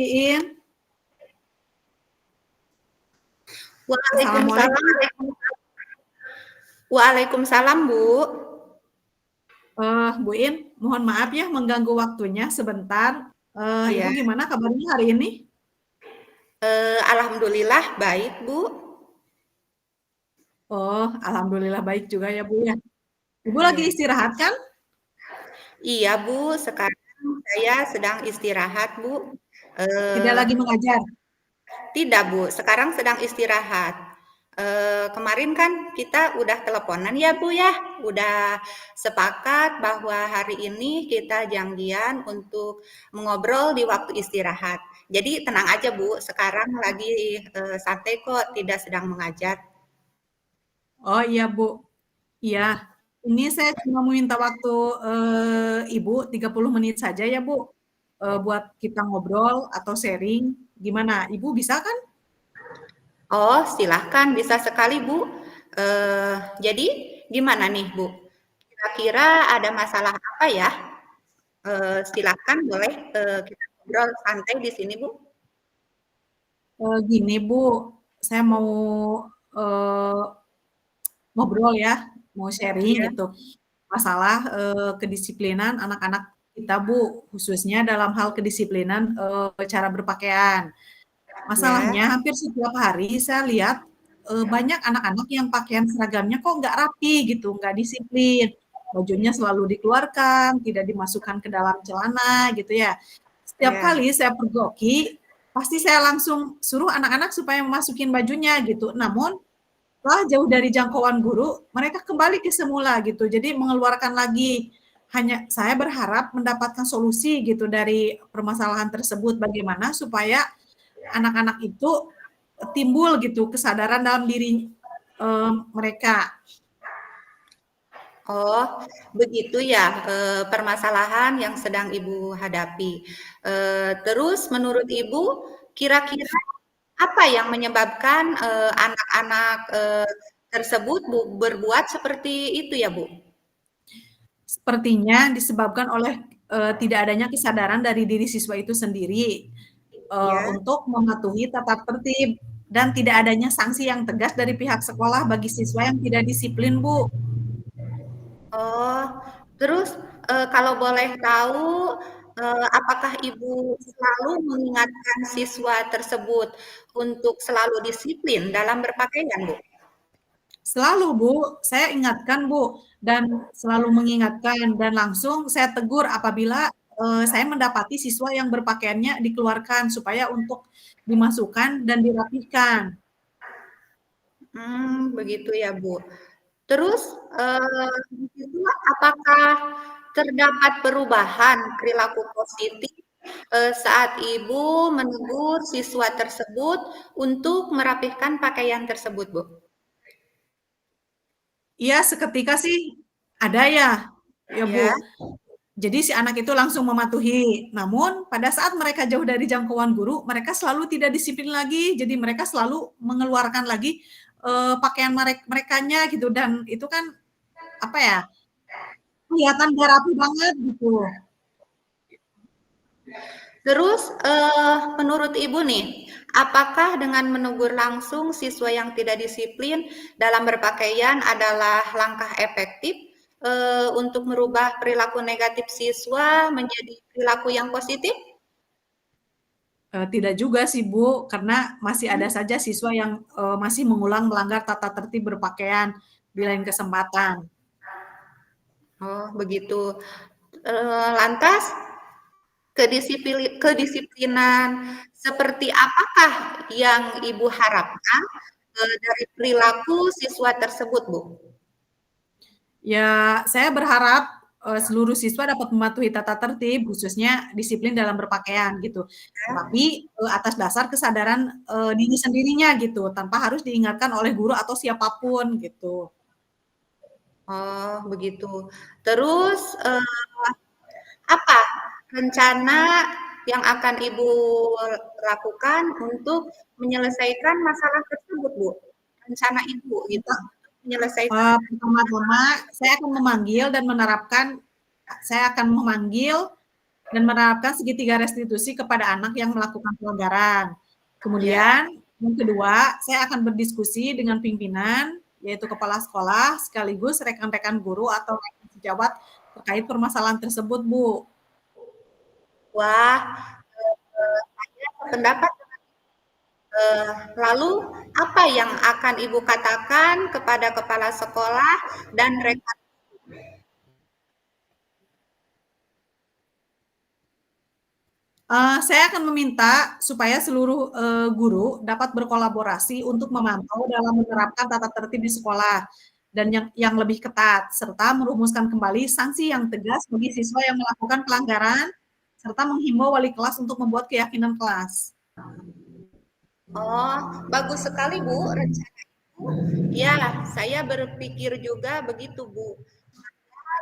In. Waalaikumsalam. Assalamualaikum. Waalaikumsalam, Bu. Bu In, mohon maaf ya mengganggu waktunya sebentar. Ibu Iya. gimana kabarnya hari ini? Alhamdulillah baik, Bu. Oh, alhamdulillah baik juga ya Bu ya. Ibu lagi Iya. istirahat kan? Iya, Bu. Sekarang saya sedang istirahat, Bu. Tidak Eh, lagi mengajar? Tidak, Bu. Sekarang sedang istirahat. Kemarin kan kita udah teleponan ya, Bu ya. Udah sepakat bahwa hari ini kita janjian untuk mengobrol di waktu istirahat. Jadi tenang aja, Bu. Sekarang lagi santai kok, tidak sedang mengajar. Oh iya Bu. Iya. Ini saya cuma meminta waktu Ibu 30 menit saja ya Bu. Buat kita ngobrol atau sharing. Gimana? Ibu bisa kan? Oh, silahkan, bisa sekali, Bu. Jadi, gimana nih, Bu? Kira-kira ada masalah apa ya? Silahkan, boleh kita ngobrol santai di sini, Bu. Gini Bu, saya mau eh, ngobrol ya, mau sharing Iya, gitu. Masalah kedisiplinan anak-anak kita Bu, khususnya dalam hal kedisiplinan cara berpakaian. ya, Masalahnya hampir setiap hari saya lihat banyak anak-anak yang pakaian seragamnya kok nggak rapi gitu, nggak disiplin. Bajunya selalu dikeluarkan, tidak dimasukkan ke dalam celana gitu ya. Setiap ya. kali saya pergoki, pasti saya langsung suruh anak-anak supaya memasukin bajunya gitu. Namun setelah jauh dari jangkauan guru, mereka kembali ke semula gitu. Jadi mengeluarkan lagi. Hanya saya berharap mendapatkan solusi gitu dari permasalahan tersebut. Bagaimana supaya anak-anak itu timbul gitu kesadaran dalam diri mereka. Oh, begitu ya, permasalahan yang sedang Ibu hadapi. Terus menurut Ibu, kira-kira apa yang menyebabkan anak-anak tersebut berbuat seperti itu ya, Bu? Sepertinya disebabkan oleh tidak adanya kesadaran dari diri siswa itu sendiri Ya. untuk mematuhi tata tertib dan tidak adanya sanksi yang tegas dari pihak sekolah bagi siswa yang tidak disiplin, Bu. Oh, terus kalau boleh tahu, apakah Ibu selalu mengingatkan siswa tersebut untuk selalu disiplin dalam berpakaian, Bu? Selalu, Bu, saya ingatkan, Bu, dan selalu mengingatkan dan langsung saya tegur apabila saya mendapati siswa yang berpakaiannya dikeluarkan supaya untuk dimasukkan dan dirapihkan. Begitu ya, Bu. Terus, di situ apakah terdapat perubahan perilaku positif, saat Ibu menegur siswa tersebut untuk merapihkan pakaian tersebut, Bu? Iya, seketika sih ada ya, ya Bu. Ya? Jadi si anak itu langsung mematuhi. Namun pada saat mereka jauh dari jangkauan guru, mereka selalu tidak disiplin lagi. Jadi mereka selalu mengeluarkan lagi pakaian merekanya gitu dan itu kan apa ya? Kelihatan gak rapi banget gitu. Terus, menurut Ibu nih, apakah dengan menegur langsung siswa yang tidak disiplin dalam berpakaian adalah langkah efektif, untuk merubah perilaku negatif siswa menjadi perilaku yang positif? Tidak juga sih Bu, karena masih ada saja siswa yang masih mengulang melanggar tata tertib berpakaian di lain kesempatan. Oh, begitu. Lantas kedisiplinan seperti apakah yang Ibu harapkan, dari perilaku siswa tersebut, Bu? Ya, saya berharap seluruh siswa dapat mematuhi tata tertib, khususnya disiplin dalam berpakaian gitu. Tetapi atas dasar kesadaran diri sendirinya gitu, tanpa harus diingatkan oleh guru atau siapapun gitu. Oh, begitu. Terus, apa rencana yang akan Ibu lakukan untuk menyelesaikan masalah tersebut, Bu? Rencana Ibu gitu, untuk menyelesaikan. Pertama-tama saya akan memanggil dan menerapkan, saya akan memanggil dan menerapkan segitiga restitusi kepada anak yang melakukan pelanggaran. Ya. Kemudian yang kedua, saya akan berdiskusi dengan pimpinan, yaitu kepala sekolah, sekaligus rekan-rekan guru atau rekan sejawat terkait permasalahan tersebut, Bu. Wah, saya sependapat. Lalu apa yang akan Ibu katakan kepada kepala sekolah dan rekan? Saya akan meminta supaya seluruh guru dapat berkolaborasi untuk memantau dalam menerapkan tata tertib di sekolah dan yang lebih ketat, serta merumuskan kembali sanksi yang tegas bagi siswa yang melakukan pelanggaran, serta menghimbau wali kelas untuk membuat keyakinan kelas. Oh, bagus sekali Bu rencana Ibu. Ya, saya berpikir juga begitu Bu.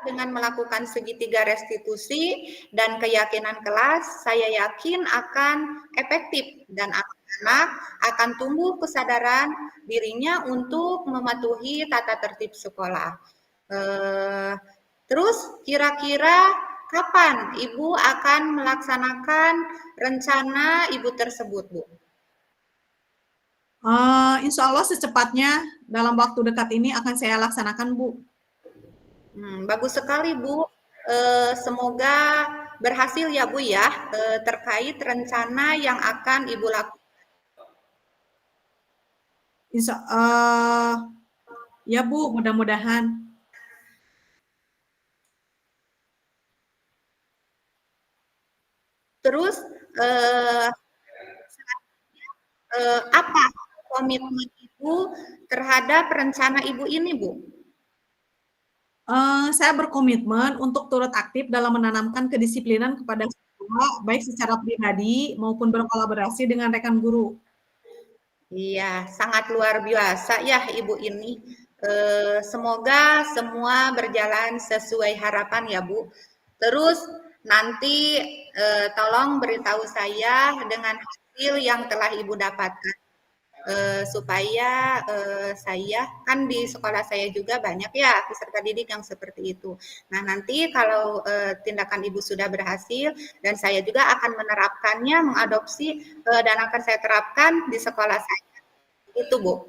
Dengan melakukan segitiga restitusi dan keyakinan kelas, saya yakin akan efektif dan anak-anak akan tumbuh kesadaran dirinya untuk mematuhi tata tertib sekolah. Terus kira-kira kapan Ibu akan melaksanakan rencana Ibu tersebut, Bu? Insya Allah secepatnya dalam waktu dekat ini akan saya laksanakan, Bu. Bagus sekali, Bu. Semoga berhasil ya, Bu ya, terkait rencana yang akan Ibu lakukan. Ya Bu, mudah-mudahan. Terus apa komitmen Ibu terhadap rencana Ibu ini, Bu? Saya berkomitmen untuk turut aktif dalam menanamkan kedisiplinan kepada siswa, baik secara pribadi maupun berkolaborasi dengan rekan guru. Iya, sangat luar biasa ya Ibu ini. Semoga semua berjalan sesuai harapan ya Bu. Terus nanti tolong beritahu saya dengan hasil yang telah Ibu dapatkan. Supaya saya kan di sekolah saya juga banyak ya peserta didik yang seperti itu. Nah nanti kalau tindakan Ibu sudah berhasil dan saya juga akan menerapkannya, mengadopsi dan akan saya terapkan di sekolah saya. Itu Bu.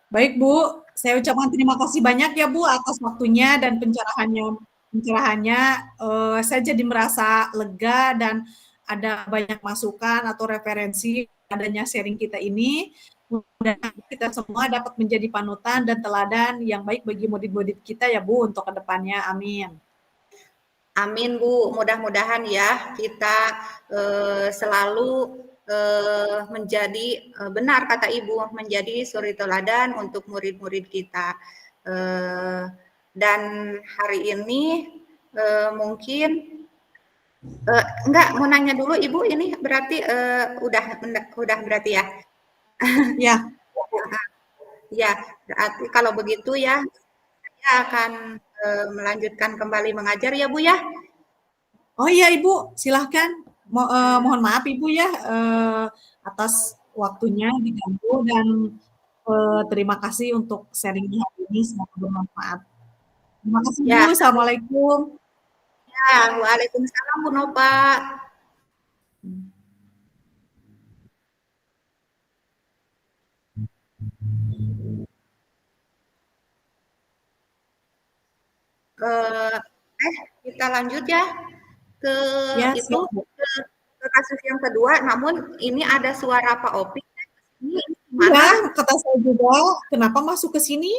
Baik Bu, saya ucapkan terima kasih banyak ya Bu atas waktunya dan pencerahannya. Saya jadi merasa lega dan ada banyak masukan atau referensi adanya sharing kita ini. Mudah-mudahan kita semua dapat menjadi panutan dan teladan yang baik bagi murid-murid kita ya Bu untuk kedepannya. Amin. Amin Bu, mudah-mudahan ya kita selalu menjadi benar kata Ibu, menjadi suri teladan untuk murid-murid kita. Dan hari ini mungkin enggak mau nanya dulu Ibu, ini berarti udah berarti ya? Ya. Ya, berarti kalau begitu ya saya akan melanjutkan kembali mengajar ya Bu ya. Oh iya Ibu, silahkan. Mohon maaf Ibu ya atas waktunya diganggu dan terima kasih untuk sharingnya hari ini, semoga bermanfaat. Terima kasih Bu, Ya, Assalamualaikum. ya, waalaikumsalam Bu Nova. Kita lanjut ya ke Ya, itu siap Bu. ke kasus yang kedua. Namun ini ada suara Pak Opik. Ini Iya, gimana? kata saya juga, kenapa masuk ke sini?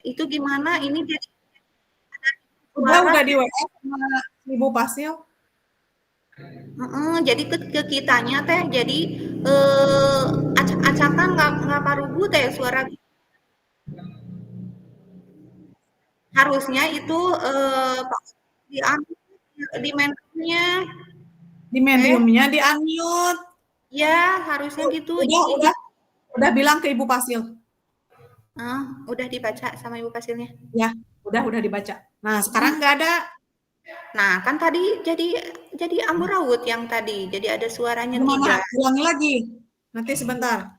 Itu gimana? Ini jadi ada suara. Udah di WA sama Ibu Pasil. Jadi ke kitanya teh jadi acak-acakan nggak parugu teh suara. Harusnya itu Pak di di mentornya. Di mediumnya di unmute. Ya harusnya gitu. Udah bilang ke Ibu Pasil. Udah dibaca sama Ibu Pasilnya. Ya, udah dibaca. Nah, sekarang nggak ada. Nah, kan tadi jadi amburawut yang tadi. Jadi ada suaranya Gimana? 3. Ulangi lagi. Nanti sebentar.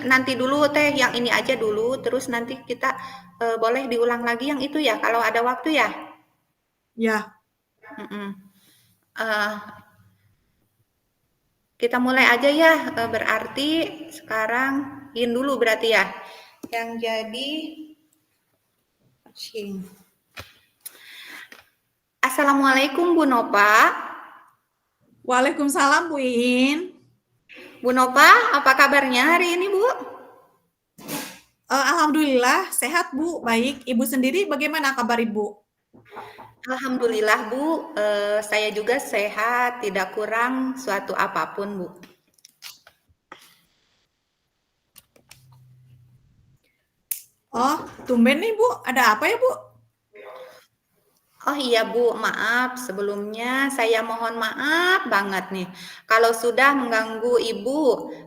Nanti dulu teh yang ini aja dulu, terus nanti kita boleh diulang lagi yang itu ya kalau ada waktu ya. Ya. Mhm. Eh, kita mulai aja ya. Berarti sekarang in dulu berarti ya. Yang jadi Cing. Assalamualaikum Bu Nova. Waalaikumsalam Bu Iin. Bu Nova, apa kabarnya hari ini Bu? Alhamdulillah sehat Bu, baik. Ibu sendiri bagaimana kabar Ibu? Alhamdulillah Bu, saya juga sehat, tidak kurang suatu apapun Bu. Oh, tumben nih Bu, ada apa ya Bu? Oh iya Bu, maaf sebelumnya saya mohon maaf banget nih. Kalau sudah mengganggu Ibu,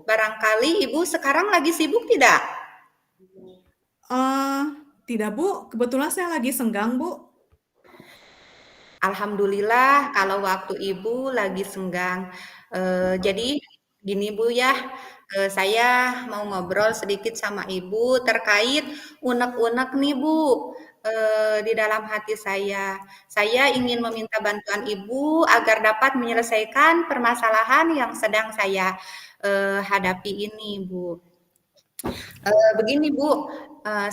barangkali Ibu sekarang lagi sibuk tidak? Eh, tidak Bu, kebetulan saya lagi senggang Bu. Alhamdulillah kalau waktu Ibu lagi senggang. Jadi gini Bu ya, saya mau ngobrol sedikit sama Ibu terkait unek-unek nih Bu, di dalam hati saya. Saya ingin meminta bantuan Ibu agar dapat menyelesaikan permasalahan yang sedang saya hadapi ini Bu. Begini Bu,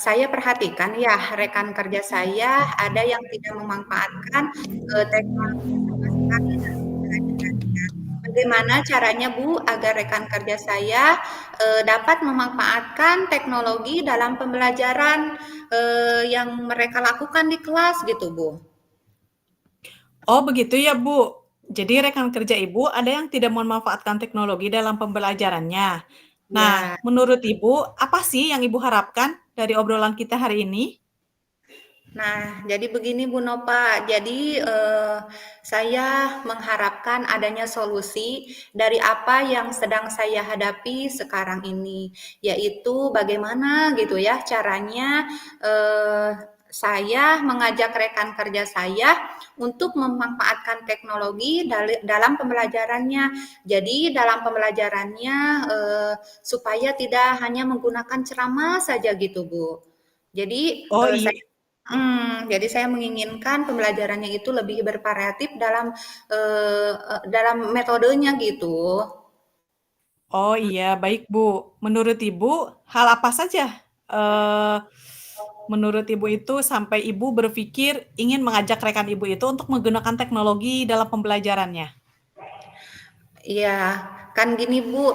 saya perhatikan ya rekan kerja saya ada yang tidak memanfaatkan teknologi sama sekali dalam pembelajarannya. Bagaimana caranya Bu agar rekan kerja saya dapat memanfaatkan teknologi dalam pembelajaran yang mereka lakukan di kelas gitu Bu? Oh, begitu ya Bu. Jadi rekan kerja Ibu ada yang tidak memanfaatkan teknologi dalam pembelajarannya. Nah, Ya. menurut Ibu, apa sih yang Ibu harapkan dari obrolan kita hari ini? Nah, jadi begini Bu Nova, jadi saya mengharapkan adanya solusi dari apa yang sedang saya hadapi sekarang ini, yaitu bagaimana gitu ya caranya saya mengajak rekan kerja saya untuk memanfaatkan teknologi dalam pembelajarannya. Jadi dalam pembelajarannya supaya tidak hanya menggunakan ceramah saja gitu Bu. Jadi Oh iya. saya jadi saya menginginkan pembelajarannya itu lebih bervariatif dalam metodenya gitu. Oh iya, baik Bu. Menurut Ibu, hal apa saja eh, menurut Ibu itu sampai Ibu berpikir ingin mengajak rekan Ibu itu untuk menggunakan teknologi dalam pembelajarannya? Iya, kan gini Bu,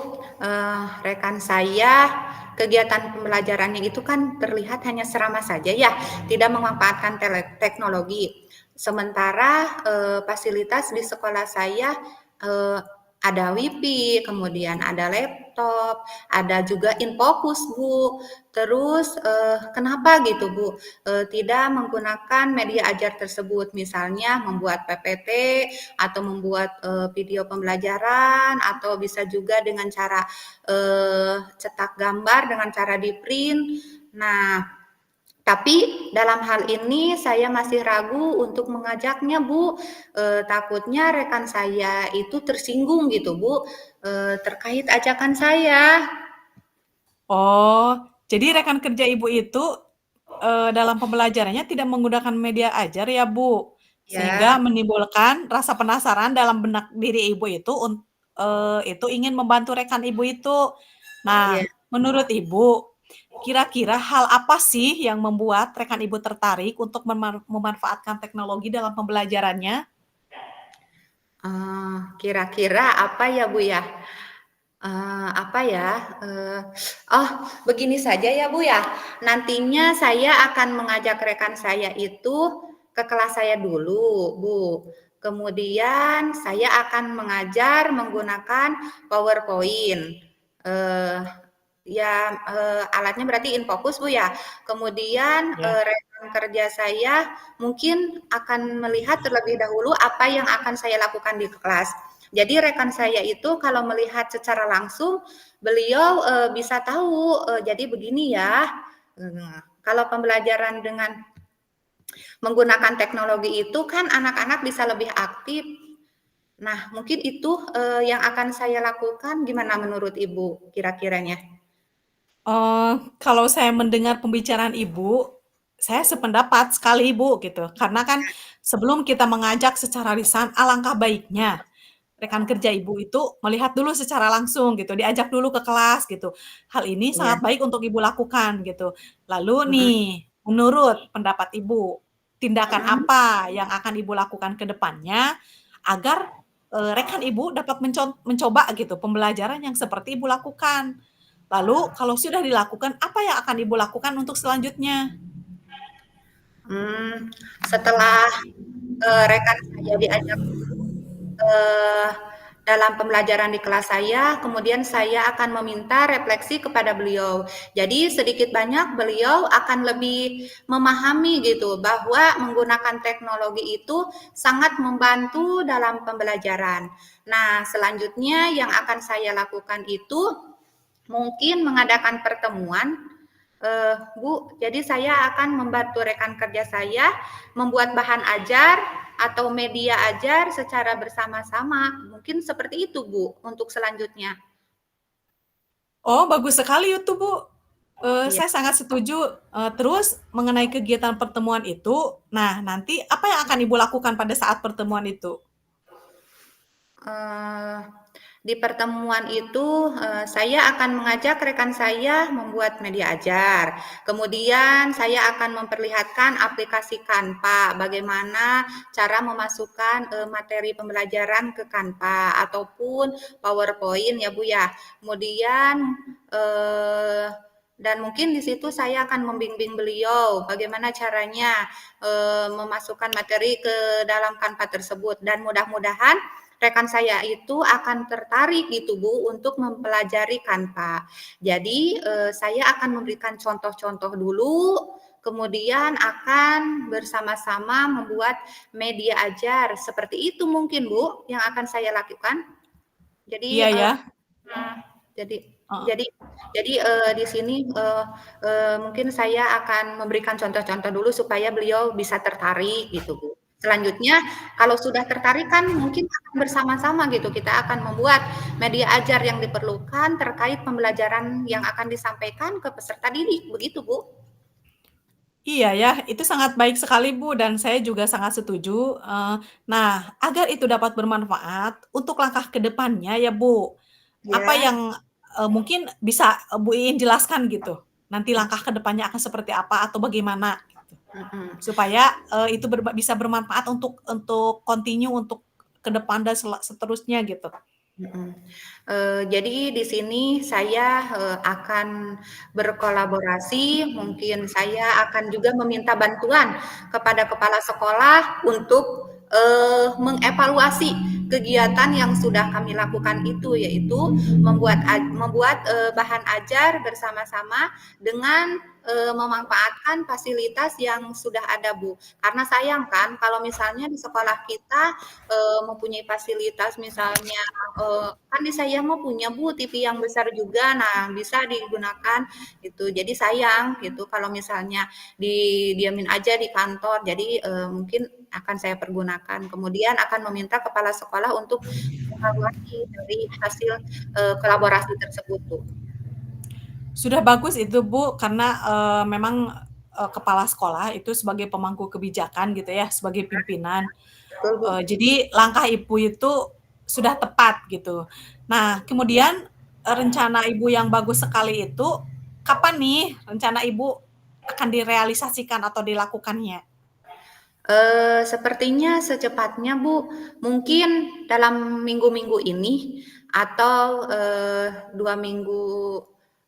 rekan saya kegiatan pembelajarannya itu kan terlihat hanya ceramah saja ya, tidak memanfaatkan teknologi. Sementara fasilitas di sekolah saya eh, ada WiFi, kemudian ada laptop, ada juga infocus Bu. Terus kenapa gitu Bu? Tidak menggunakan media ajar tersebut, misalnya membuat PPT atau membuat video pembelajaran atau bisa juga dengan cara cetak gambar dengan cara di print. Nah, tapi dalam hal ini saya masih ragu untuk mengajaknya Bu. Takutnya rekan saya itu tersinggung gitu Bu terkait ajakan saya. Oh, jadi rekan kerja Ibu itu dalam pembelajarannya tidak menggunakan media ajar ya Bu, sehingga Ya, menimbulkan rasa penasaran dalam benak diri Ibu itu itu ingin membantu rekan Ibu itu. ya. Nah, menurut Ibu, kira-kira hal apa sih yang membuat rekan Ibu tertarik untuk memanfaatkan teknologi dalam pembelajarannya? Kira-kira apa ya Bu ya? Apa ya, oh begini saja ya Bu ya, nantinya saya akan mengajak rekan saya itu ke kelas saya dulu Bu, kemudian saya akan mengajar menggunakan PowerPoint, eee, ya, alatnya berarti InFocus Bu ya, kemudian Ya. rekan kerja saya mungkin akan melihat terlebih dahulu apa yang akan saya lakukan di kelas. Jadi rekan saya itu kalau melihat secara langsung, beliau bisa tahu, jadi begini ya, kalau pembelajaran dengan menggunakan teknologi itu kan anak-anak bisa lebih aktif. Nah, mungkin itu yang akan saya lakukan. Gimana menurut Ibu kira-kiranya? Kalau saya mendengar pembicaraan Ibu, saya sependapat sekali Ibu gitu. Karena kan sebelum kita mengajak secara lisan, alangkah baiknya rekan kerja Ibu itu melihat dulu secara langsung gitu, diajak dulu ke kelas gitu. Hal ini Iya, sangat baik untuk Ibu lakukan gitu. Lalu mhm, nih, menurut pendapat Ibu, tindakan mhm. apa yang akan Ibu lakukan ke depannya agar rekan Ibu dapat mencoba gitu pembelajaran yang seperti Ibu lakukan. Lalu kalau sudah dilakukan, apa yang akan Ibu lakukan untuk selanjutnya? Setelah, rekan saya diajak, eee, dalam pembelajaran di kelas saya, kemudian saya akan meminta refleksi kepada beliau. Jadi sedikit banyak beliau akan lebih memahami gitu, bahwa menggunakan teknologi itu sangat membantu dalam pembelajaran. Nah, selanjutnya yang akan saya lakukan itu mungkin mengadakan pertemuan, Bu, jadi saya akan membantu rekan kerja saya membuat bahan ajar atau media ajar secara bersama-sama. Mungkin seperti itu, Bu, untuk selanjutnya. Oh, bagus sekali itu, Bu. Iya. Saya sangat setuju. Terus mengenai kegiatan pertemuan itu, nah nanti apa yang akan Ibu lakukan pada saat pertemuan itu? Eee, di pertemuan itu, saya akan mengajak rekan saya membuat media ajar. Kemudian saya akan memperlihatkan aplikasi Canva, bagaimana cara memasukkan, materi pembelajaran ke Canva ataupun PowerPoint ya, Bu, ya. Kemudian, eee, dan mungkin di situ saya akan membimbing beliau bagaimana caranya, memasukkan materi ke dalam Canva tersebut dan mudah-mudahan rekan saya itu akan tertarik gitu Bu untuk mempelajari Canva. Jadi saya akan memberikan contoh-contoh dulu, kemudian akan bersama-sama membuat media ajar. Seperti itu mungkin Bu yang akan saya lakukan. Jadi Iya ya. jadi Heeh. jadi di sini mungkin saya akan memberikan contoh-contoh dulu supaya beliau bisa tertarik gitu Bu. Selanjutnya kalau sudah tertarik kan mungkin akan bersama-sama gitu kita akan membuat media ajar yang diperlukan terkait pembelajaran yang akan disampaikan ke peserta didik, begitu Bu? Iya ya, itu sangat baik sekali Bu, dan saya juga sangat setuju. Nah, agar itu dapat bermanfaat untuk langkah ke depannya ya Bu, apa Ya. yang mungkin bisa Bu Iin jelaskan gitu? Nanti langkah ke depannya akan seperti apa atau bagaimana? Gitu. Mhm. Supaya itu bisa bermanfaat untuk continue untuk ke depan dan seterusnya gitu. Mhm. Jadi di sini saya, akan berkolaborasi, mungkin saya akan juga meminta bantuan kepada kepala sekolah untuk, mengevaluasi kegiatan yang sudah kami lakukan itu, yaitu membuat, bahan ajar bersama-sama dengan, memanfaatkan fasilitas yang sudah ada, Bu. Karena sayang kan kalau misalnya di sekolah kita, mempunyai fasilitas misalnya kan di saya mah punya Bu TV yang besar juga, nah bisa digunakan gitu. Jadi sayang gitu kalau misalnya didiamin aja di kantor. Jadi mungkin akan saya pergunakan. Kemudian akan meminta kepala sekolah untuk evaluasi dari hasil kolaborasi tersebut Bu. Sudah bagus itu Bu, karena memang kepala sekolah itu sebagai pemangku kebijakan gitu ya, sebagai pimpinan. Betul Bu. Jadi langkah Ibu itu sudah tepat gitu. Nah, kemudian rencana Ibu yang bagus sekali itu, kapan nih rencana Ibu akan direalisasikan atau dilakukannya? Sepertinya secepatnya, Bu. Mungkin dalam minggu-minggu ini atau, 2 minggu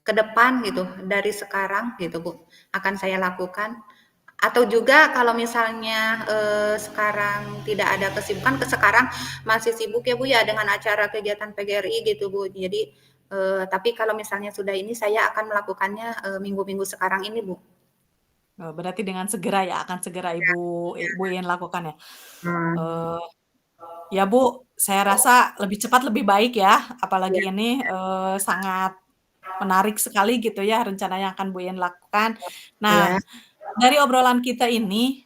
ke depan gitu, dari sekarang gitu, Bu, akan saya lakukan. Atau juga kalau misalnya, sekarang tidak ada kesibukan, sekarang masih sibuk ya, Bu, ya, dengan acara kegiatan PGRI gitu, Bu. Jadi, tapi kalau misalnya sudah ini saya akan melakukannya, minggu-minggu sekarang ini, Bu. Berarti dengan segera ya, akan segera Ibu ingin lakukan ya? Mmm, Eee, ya Bu, saya rasa lebih cepat lebih baik ya, iya, apalagi ini sangat menarik sekali gitu ya rencana yang akan Bu Yen lakukan. iya. Nah, dari obrolan kita ini,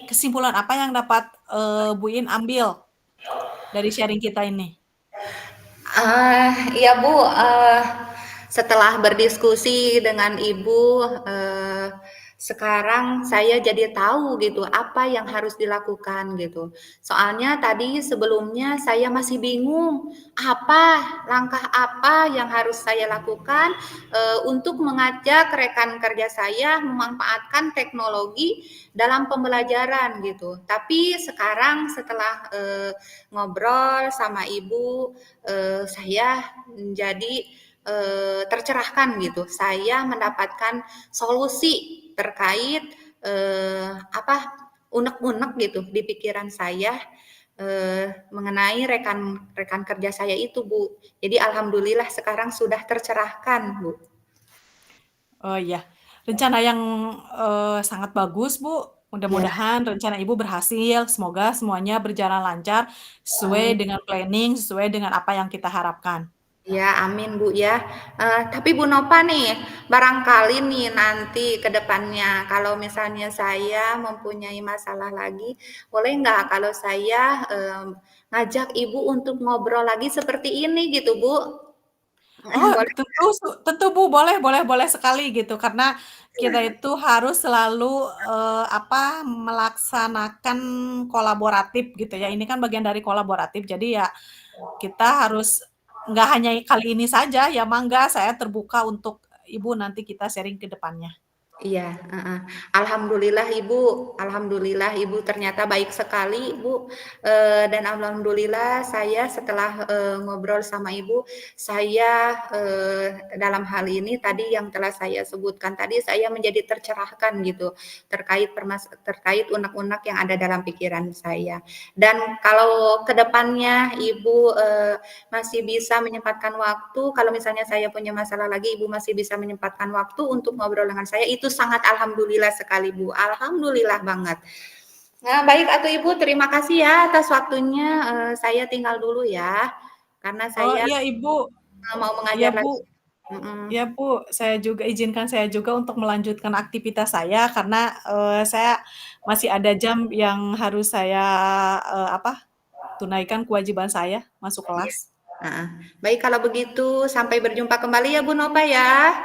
kesimpulan apa yang dapat Bu Yen ambil dari sharing kita ini? Iya Bu, setelah berdiskusi dengan Ibu, Sekarang saya jadi tahu gitu, apa yang harus dilakukan gitu. Soalnya tadi sebelumnya saya masih bingung, langkah apa yang harus saya lakukan, untuk mengajak rekan kerja saya memanfaatkan teknologi dalam pembelajaran gitu. Tapi sekarang setelah, ngobrol sama Ibu, saya menjadi, tercerahkan gitu. Saya mendapatkan solusi terkait unek-unek gitu di pikiran saya mengenai rekan kerja saya itu, Bu. Jadi alhamdulillah sekarang sudah tercerahkan, Bu. Oh iya, rencana yang, sangat bagus, Bu. Ya, Mudah-mudahan rencana Ibu berhasil, semoga semuanya berjalan lancar, sesuai amin. dengan planning, sesuai dengan apa yang kita harapkan. Ya, amin, Bu, ya. Tapi Bu Nova nih, barangkali nih nanti ke depannya kalau misalnya saya mempunyai masalah lagi, boleh nggak kalau saya, ngajak Ibu untuk ngobrol lagi seperti ini gitu, Bu? Oh, Boleh? tentu, Bu, boleh boleh boleh sekali gitu, karena kita itu harus selalu, melaksanakan kolaboratif gitu ya, ini kan bagian dari kolaboratif, jadi ya kita harus nggak hanya kali ini saja, ya mangga saya terbuka untuk Ibu nanti kita sharing ke depannya. Iya, heeh. Alhamdulillah Ibu ternyata baik sekali, Bu, dan alhamdulillah saya setelah, ngobrol sama Ibu, saya, dalam hal ini tadi yang telah saya sebutkan tadi, saya menjadi tercerahkan gitu, terkait unek-unek yang ada dalam pikiran saya. Dan kalau ke depannya Ibu, masih bisa menyempatkan waktu, kalau misalnya saya punya masalah lagi, Ibu masih bisa menyempatkan waktu untuk ngobrol dengan saya, itu sangat alhamdulillah sekali, Bu. Alhamdulillah banget. Nah, baik atuh Ibu, terima kasih ya atas waktunya. Saya tinggal dulu ya, karena Oh saya iya Ibu, mau iya mengajar Bu, lagi. Mhm. iya Bu, izinkan saya juga untuk melanjutkan aktivitas saya karena saya masih ada jam yang harus saya tunaikan kewajiban saya masuk Iya. kelas. Heeh. Baik kalau begitu, sampai berjumpa kembali ya Bu Nova ya.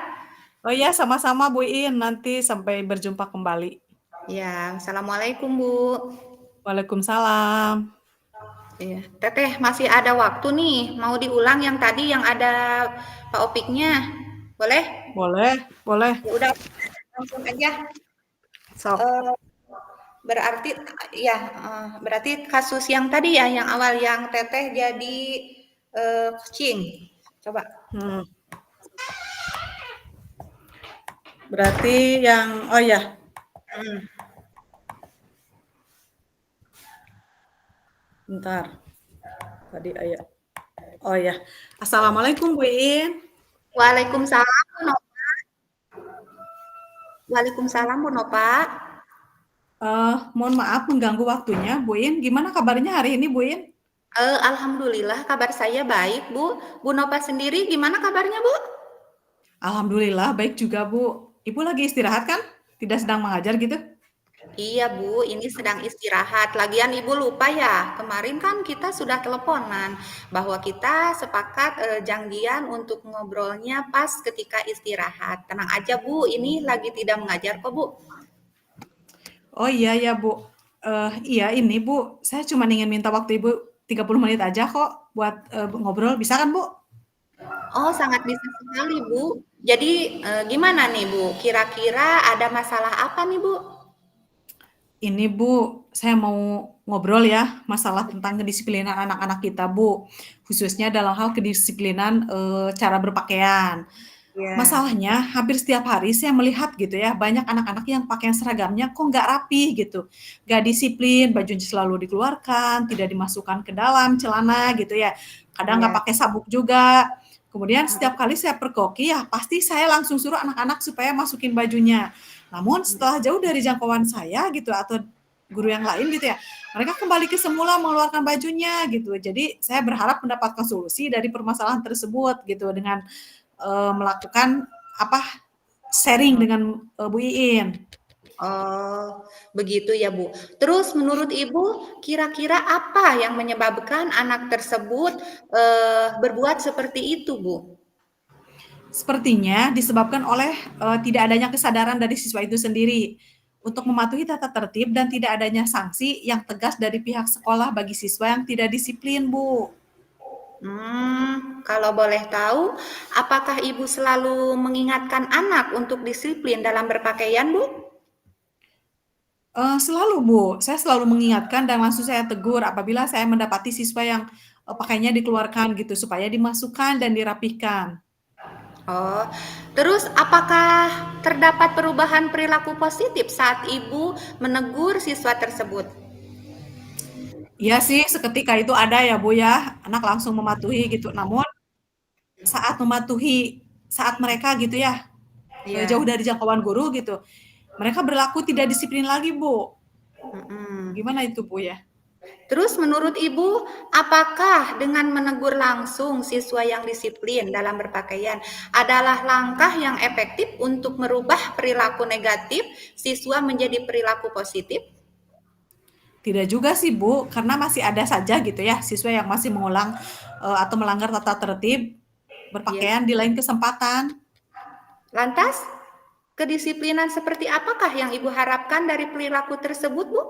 Oh iya, sama-sama Bu In, nanti sampai berjumpa kembali. Ya, assalamualaikum Bu. Waalaikumsalam. Iya, Teteh masih ada waktu nih, mau diulang yang tadi yang ada Pak Opiknya, boleh? Boleh, boleh. Ya udah langsung aja. Sok. Eh, berarti ya, berarti kasus yang tadi ya, yang awal yang Teteh jadi kucing. Coba. Hmm. Berarti yang, oh ya, Hmm. bentar. Tadi ayah. Oh ya. Assalamualaikum Bu In. Waalaikumsalam, Bu Nova. Waalaikumsalam, Bu Nova. Mohon maaf mengganggu waktunya, Bu In. Gimana kabarnya hari ini, Bu In? Alhamdulillah kabar saya baik, Bu. Bu Nova sendiri gimana kabarnya, Bu? Alhamdulillah baik juga, Bu. Ibu lagi istirahat kan? Tidak sedang mengajar gitu? Iya Bu, ini sedang istirahat. Lagian Ibu lupa ya, kemarin kan kita sudah teleponan bahwa kita sepakat janjian untuk ngobrolnya pas ketika istirahat. Tenang aja Bu, ini lagi tidak mengajar kok Bu. Oh iya ya, Bu. Iya ini, Bu. Saya cuma ingin minta waktu Ibu 30 menit aja kok buat ngobrol. Bisa kan, Bu? Oh, sangat bisa sekali Bu. Jadi gimana nih Bu? Kira-kira ada masalah apa nih Bu? Ini Bu, saya mau ngobrol ya masalah tentang kedisiplinan anak-anak kita Bu, khususnya dalam hal kedisiplinan cara berpakaian. Ya, Masalahnya hampir setiap hari saya melihat gitu ya banyak anak-anak yang pakaian seragamnya kok nggak rapi gitu, nggak disiplin, bajunya selalu dikeluarkan, tidak dimasukkan ke dalam celana gitu ya, kadang nggak ya. pakai sabuk juga. Kemudian setiap kali saya pergoki ya pasti saya langsung suruh anak-anak supaya masukin bajunya. Namun setelah jauh dari jangkauan saya gitu atau guru yang lain gitu ya, mereka kembali ke semula mengeluarkan bajunya gitu. Jadi saya berharap mendapatkan solusi dari permasalahan tersebut gitu dengan melakukan apa sharing dengan Bu Iin. Oh, begitu ya, Bu. Terus menurut Ibu, kira-kira apa yang menyebabkan anak tersebut berbuat seperti itu, Bu? Sepertinya disebabkan oleh tidak adanya kesadaran dari siswa itu sendiri untuk mematuhi tata tertib dan tidak adanya sanksi yang tegas dari pihak sekolah bagi siswa yang tidak disiplin, Bu. Kalau boleh tahu, apakah ibu selalu mengingatkan anak untuk disiplin dalam berpakaian, Bu? Selalu, Bu. Saya selalu mengingatkan dan langsung saya tegur apabila saya mendapati siswa yang pakaiannya dikeluarkan gitu supaya dimasukkan dan dirapihkan. Oh, terus apakah terdapat perubahan perilaku positif saat ibu menegur siswa tersebut? Iya sih, seketika itu ada ya, Bu, ya, anak langsung mematuhi gitu. Namun saat mereka gitu ya, jauh Iya. dari jangkauan guru gitu, mereka berlaku tidak disiplin lagi, Bu. Mm-mm. Gimana itu, Bu, ya? Terus menurut ibu, apakah dengan menegur langsung siswa yang disiplin dalam berpakaian adalah langkah yang efektif untuk merubah perilaku negatif siswa menjadi perilaku positif? Tidak juga sih, Bu, karena masih ada saja gitu ya siswa yang masih mengulang atau melanggar tata tertib Iya. berpakaian di lain kesempatan. Lantas, kedisiplinan seperti apakah yang ibu harapkan dari perilaku tersebut, Bu?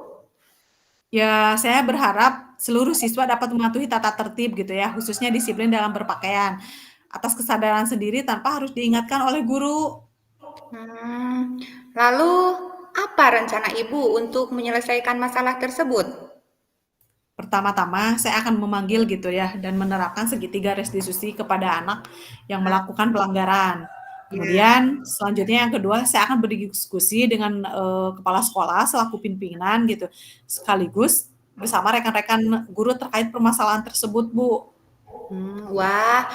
Ya, saya berharap seluruh siswa dapat mematuhi tata tertib gitu ya, khususnya disiplin dalam berpakaian atas kesadaran sendiri tanpa harus diingatkan oleh guru. Hmm, lalu apa rencana ibu untuk menyelesaikan masalah tersebut? Pertama-tama, saya akan memanggil gitu ya dan menerapkan segitiga restitusi kepada anak yang Ah, melakukan pelanggaran. ya. Kemudian selanjutnya yang kedua, saya akan berdiskusi dengan kepala sekolah selaku pimpinan gitu, sekaligus bersama rekan-rekan guru terkait permasalahan tersebut, Bu. Wah,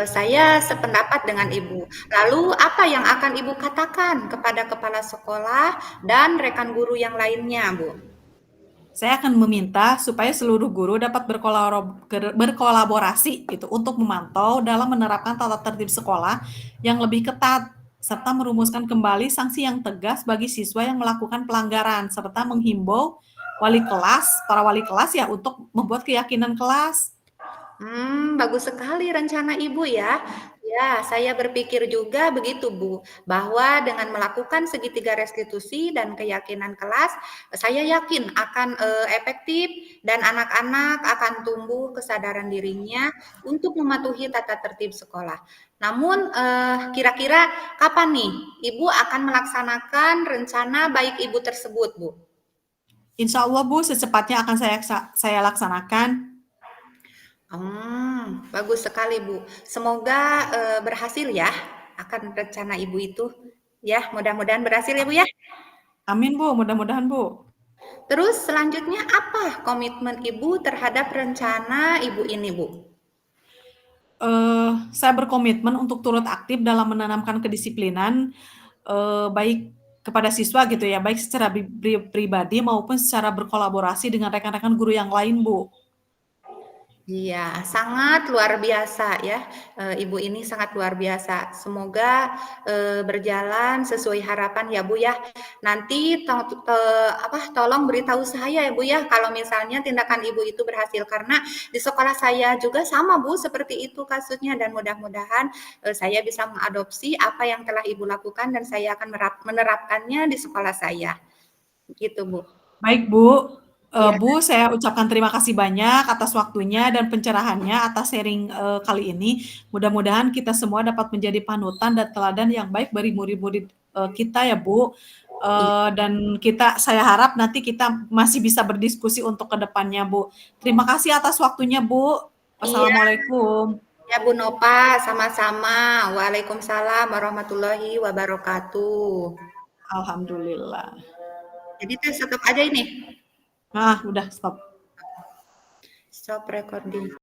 saya sependapat dengan ibu. Lalu apa yang akan ibu katakan kepada kepala sekolah dan rekan guru yang lainnya, Bu? Saya akan meminta supaya seluruh guru dapat berkolaborasi gitu untuk memantau dalam menerapkan tata tertib sekolah yang lebih ketat serta merumuskan kembali sanksi yang tegas bagi siswa yang melakukan pelanggaran serta menghimbau para wali kelas ya untuk membuat keyakinan kelas. Bagus sekali rencana Ibu ya. Ya, saya berpikir juga begitu, Bu, bahwa dengan melakukan segitiga restitusi dan keyakinan kelas, saya yakin akan efektif dan anak-anak akan tumbuh kesadaran dirinya untuk mematuhi tata tertib sekolah. Namun, kira-kira kapan nih Ibu akan melaksanakan rencana baik Ibu tersebut, Bu? Insya Allah Bu, secepatnya akan saya laksanakan. Bagus sekali, Bu. Semoga, berhasil ya akan rencana Ibu itu. Ya, mudah-mudahan berhasil ya, Bu, ya. Amin Bu, mudah-mudahan Bu. Terus selanjutnya apa komitmen Ibu terhadap rencana Ibu ini, Bu? Saya berkomitmen untuk turut aktif dalam menanamkan kedisiplinan, baik kepada siswa gitu ya, baik secara pribadi maupun secara berkolaborasi dengan rekan-rekan guru yang lain, Bu. Iya, sangat luar biasa ya, Ibu ini sangat luar biasa. Semoga, berjalan sesuai harapan ya, Bu, ya. Nanti tolong beritahu saya ya, Bu, ya, kalau misalnya tindakan Ibu itu berhasil. Karena di sekolah saya juga sama, Bu, seperti itu kasusnya dan mudah-mudahan, saya bisa mengadopsi apa yang telah Ibu lakukan dan saya akan menerapkannya di sekolah saya. Gitu, Bu. Baik, Bu. Ya. Bu, saya ucapkan terima kasih banyak atas waktunya dan pencerahannya atas sharing kali ini. Mudah-mudahan kita semua dapat menjadi panutan dan teladan yang baik bagi murid-murid kita ya, Bu. Dan saya harap nanti kita masih bisa berdiskusi untuk kedepannya, Bu. Terima kasih atas waktunya, Bu. Iya. Wassalamualaikum. Ya Bu Nova, sama-sama. Waalaikumsalam warahmatullahi wabarakatuh. Alhamdulillah. Jadi tes stop aja ini. Nah, udah stop. Stop recording.